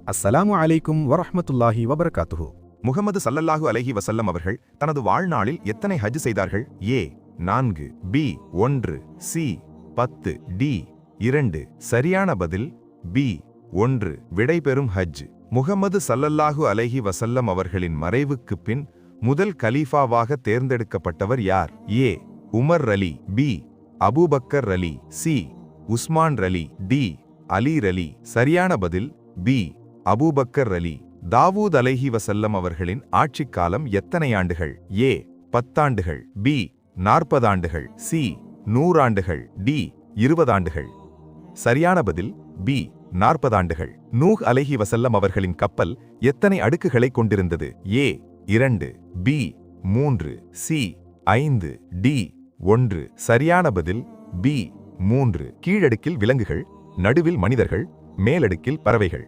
அஸ்ஸலாமு அலைக்கும் வரஹ்மத்துல்லாஹி வபரகாத்துஹு. முகமது ஸல்லல்லாஹு அலைஹி வஸல்லம் அவர்கள் தனது வாழ்நாளில் எத்தனை ஹஜ் செய்தார்கள்? ஏ 4, பி 1, சி 10, டி 2. சரியான பதில் பி 1. விடைபெறும் ஹஜ். முகமது ஸல்லல்லாஹு அலைஹி வஸல்லம் அவர்களின் மறைவுக்குப் பின் முதல் கலீஃபாவாக தேர்ந்தெடுக்கப்பட்டவர் யார்? ஏ உமர் ரலி, பி அபூபக்கர் ரலி, சி உஸ்மான் ரலி, டி அலி ரலி. சரியான பதில் பி அபூபக்கர் ரலி. தாவூத் அலைஹி வஸல்லம் அவர்களின் ஆட்சிக் காலம் எத்தனை ஆண்டுகள்? ஏ 10 ஆண்டுகள், பி 40 ஆண்டுகள், சி 100 ஆண்டுகள், டி 20 ஆண்டுகள். சரியான பதில் பி 40 ஆண்டுகள். நூஹ் அலைஹி வஸல்லம் அவர்களின் கப்பல் எத்தனை அடுக்குகளை கொண்டிருந்தது? ஏ 2, பி 3, சி 5, டி 1. சரியான பதில் பி 3. கீழடுக்கில் விலங்குகள், நடுவில் மனிதர்கள், மேலடுக்கில் பறவைகள்.